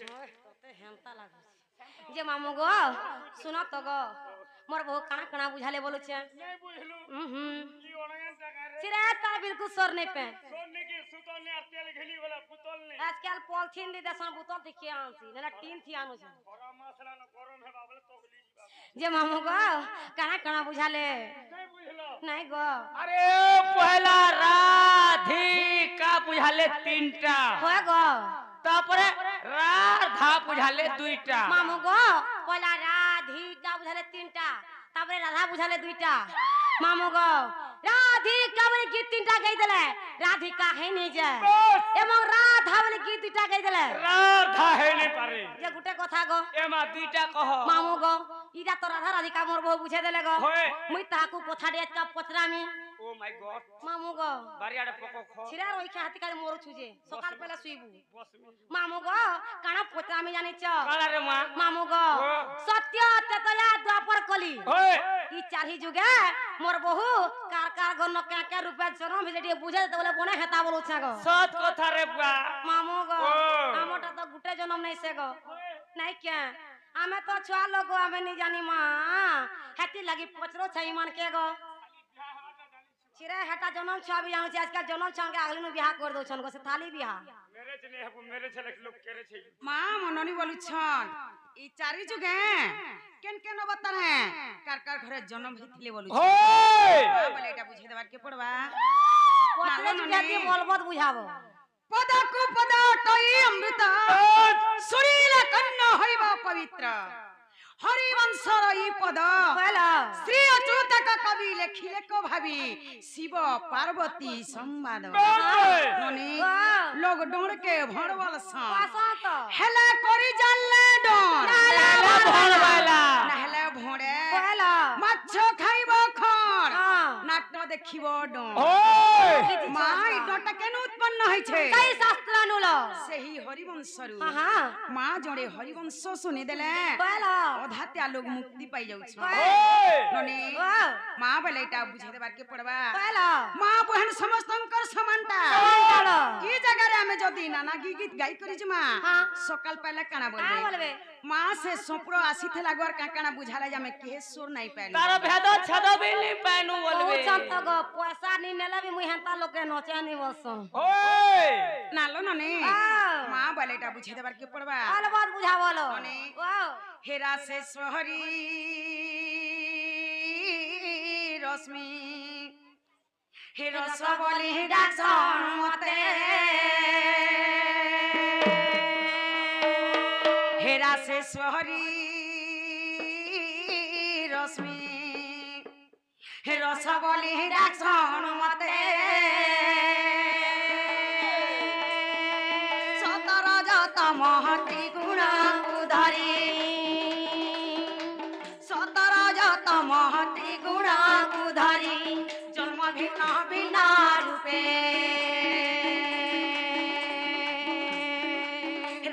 तते हेमता लागु जे मामू गो सुनो तो गो मोर बहु काना काना बुझाले बोलु छे नहीं बुझलु की ओनगन जगह रे सिरे ता बिल्कुल सोर नहीं पे सोन ने की सुतल ने तेल घेली वाला पुतल ने आजकल पॉलिथीन दे दसन बुतल देखिए आंसी ना टीन थी आनो छे गरम मसला न गरम है बाबले तोगली जे मामू गो काना काना बुझाले नहीं बुझलो नहीं गो अरे पहला राधिका बुझाले तीनटा होय गो तापरे राधा बुझाले दुईटा मामू गो पहला राधिका बुझाले तीनटा तापरे राधा बुझाले दुईटा मामू गो राधिका बोले गीत तीनटा गई देले राधिका है नहीं जे एमो राधा बोले गीत दुईटा गई देले राधा है नहीं पारे जे गुटे कथा गो एमा दुईटा कह मामू गो इरा तो राधा राधिका मोर बहु बुझे देले गो होय मुई ताकू कथा दे का पचरामी ओ माय गॉड मामू गो बारियाडे पको ख छिरा रोई के हाथी का मोर छुजे सकाल पहले सुइबू बस में मामू गो काना पचरामी जानि छ काला रे मां मामू गो सत्य तेतया द्वापर कली होय ई चारही जुगे मोर बहु कार कार गन के रुपया जन्म भेजे बुझे त बोले बने हेता बोलु छ गो सत कथा रे बुआ मामू गो ओ। हमटा तो गुटे जन्म नहीं से गो नहीं क्या हमें तो छुआ लोग हमें नहीं जानी मां हेती लगी पचरो छई मन के गो चिरे हेटा जन्म छुआ भी जानु आजकल जन्म छन के अगली नु बियाह कर दो छन गो से थाली बियाह मेरे चने है मेरे चले लोग करे छै माँ मननी बोलू छन ई चारी जुगे केन केन बतन है कार कार घरे जन्म हेतिले बोलू होय बोले एटा बुझे देबार के पड़बा पचरे जुगे बोलबत बुझाबो पदकु पद टई अमृत सुरीला कन्न हइबा पवित्र हरिवंशर ई पद बोलो श्री अच्युत का कवि लेखिले को भावी शिव पार्वती संवाद ननी लोग डोर के भणवल सा पासत हेला करी जानले डोर हेला भणवाला नहले भोड़े बोलो माछ खाइबो खर हां नाट्य देखिबो डोर होय माई डोटा केन उत्पन्न होइ छे कई शास्त्र नुलो सेही हरिवंशरु हां माँ जोड़े हरिवंश सुनी देले बोलो अधात्या लोग मुक्ति पाई जाउ छ होय ननी ओ माँ बोले एटा बुझे देबार के पड़बा बोलो माँ बहन समस्तंकर समानता बोलो की जगह रे हमें जदी नाना गीत गाई करी जे माँ हाँ। सकाल पहले काना का बोलबे बोलबे माँ से सोपरो आसी थे लागवर का काना बुझाला जे में के सुर नहीं पाइल तारा भेदो छदो बिल्ली पैनु बहुत बोलबे चंत गो पैसा नी नेले भी मुई हेंता लोग के नचे नी बसन होय नालो ननी हाँ। माँ बोले एटा बुझे देबार के पड़बा आल बात बुझा बोलो ननी वाओ हेरा से सोहरी रश्मि हेरा सबली डाक्सन मते हेरा से सोहरी रश्मि हेरा सबली डाक्सन मते सतर जत महती गुण उधरी सतर जत महती गुण उधरी जन्म भिन्न भिन्न रूपे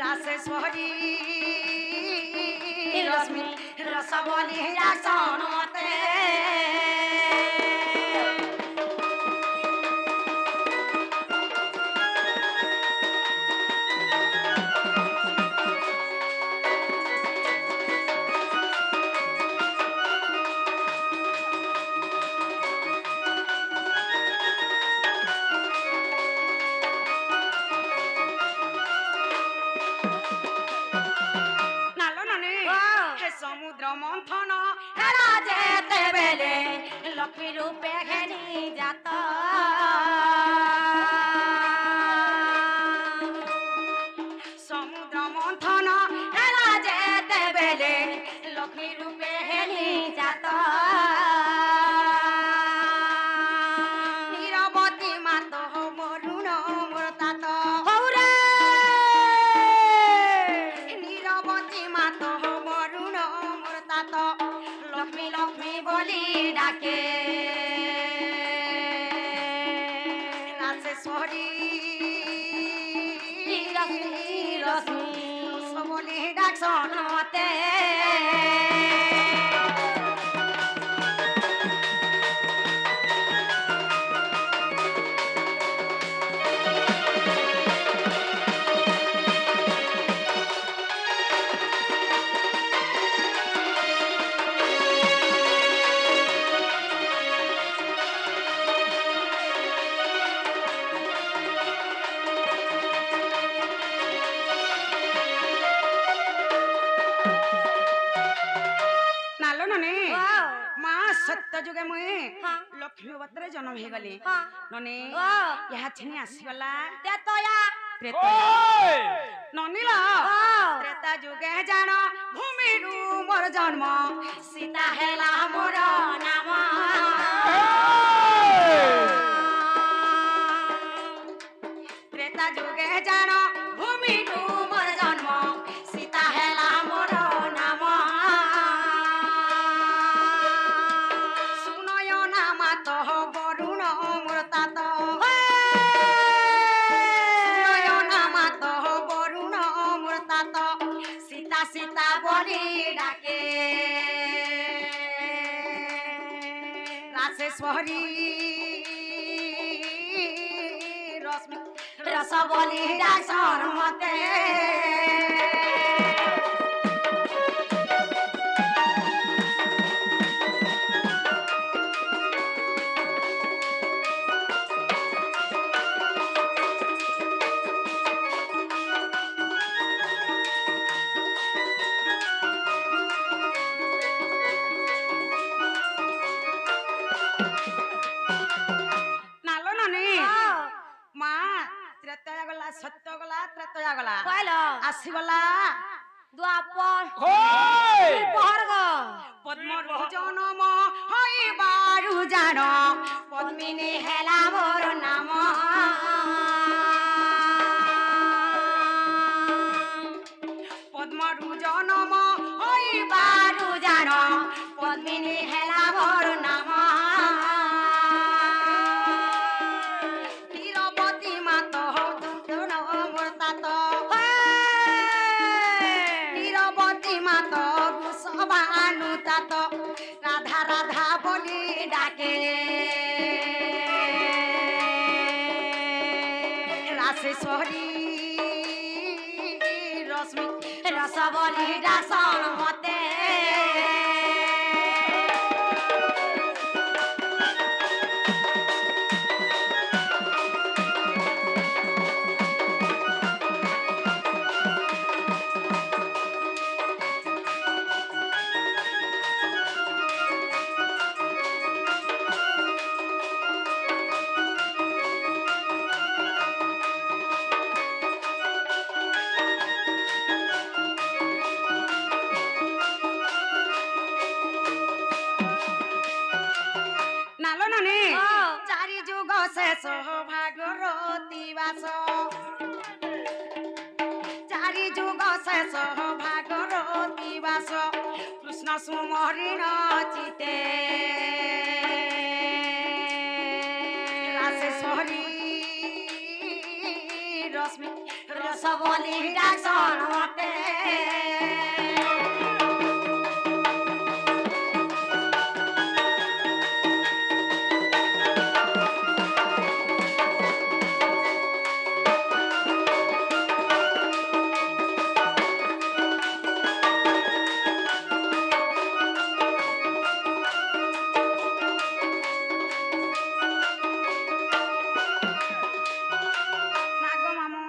रासेश्वरी रश्मि रसबली रासन मते नालो नने हे समुद्र मंथन हेरा जेते बेले लक्ष्मी रूपे घेनी जाता समुद्र मंथन हेरा जेते बेले लक्ष्मी रूपे घेनी जाता नीरवती मातो मरुण मरतात हौरे नीरवती मातो मरुण मरतात लक्ष्मी लक्ष्मी बोली डाके रासेश्वरी रश्मि रश्मि सबली डाक्सन मते ଯୁଗେ ମୁଇଁ ହଁ। ଲକ୍ଷ୍ମୀ ଅବତାରେ ଜନ୍ମ ହେଇଗଲି ହଁ ନନି ଓ ଏହା ଛିଣି ଆସିଗଲା ତେ ତୟା ତ୍ରେତା ओए ନନିଲ ଓ ତ୍ରେତା ଯୁଗେ ଜାଣ ଭୂମିରୁ ମୋର ଜନ୍ମ ସୀତା ହେଲା ମୋର ନାମ ତ୍ରେତା ଯୁଗେ ଜାଣ ଭୂମିରୁ ମୋର ଜନ୍ମ ସୀତା ହେଲା ମୋର ନାମ ସୁନୟ ନାମା ତହ ବରୁଣ ମୋର ତାତ ସୁନୟ ନାମା ତହ ବରୁଣ ମୋର ତାତ ସୀତା ସୀତା বলি ডাকে রাসেশ্বরী রশ্মি রস বলি ডাকর মতে নালো ননি মা ত্রেতয়া গলা সত্য গলা ত্রেতয়া গলা কইল আসিগলা দ্বাপর ओए পহর গো পদ্মরু জনম হইবারু জান পদ্মিনী হেলা মোর নাম পদ্মরু জনম হইবারু জান পদ্মিনী হেলা মোর নাম নীরবতী মাত দুজন মোর তাত নীরবতী মাত সবানু তাত রাধা রাধা বলি ডাকে রাসেশ্বরী রশ্মি রস বলি ডাসন মতে নালো ননি ও চারি যুগ শেষ ভাগরতী বাস চারি যুগ শেষ ভাগরতী বাস কৃষ্ণ সুমরিণ চিতে রাসেশ্বরী রশ্মি রস বলি ডাকন মতে নাগো মামু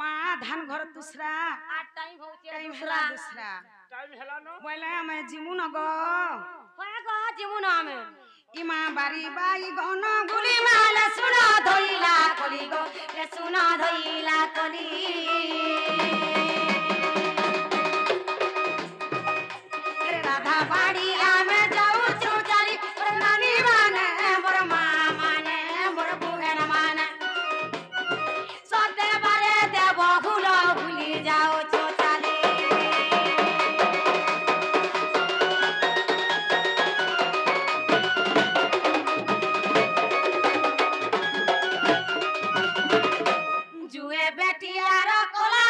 মা ধান ঘর তুসরা আর টাইম হচ্ছে টাইম দুসরা হেলা দুসরা টাইম হেলা ন বলে আমি জিমু নগ হয় গো জিমু না আমি ইমা বাড়ি বাই গন গুলি মাল সুন ধইলা কলি গো রে সুন ধইলা কলি রাধা বাড়ি আমি যাউছু চালি নানি মানে মোর মা মানে মোর বুহেন মানে সতে বারে দেব ফুল ভুলি যাও চোচালে জুয়ে বেটিয়ার কোলা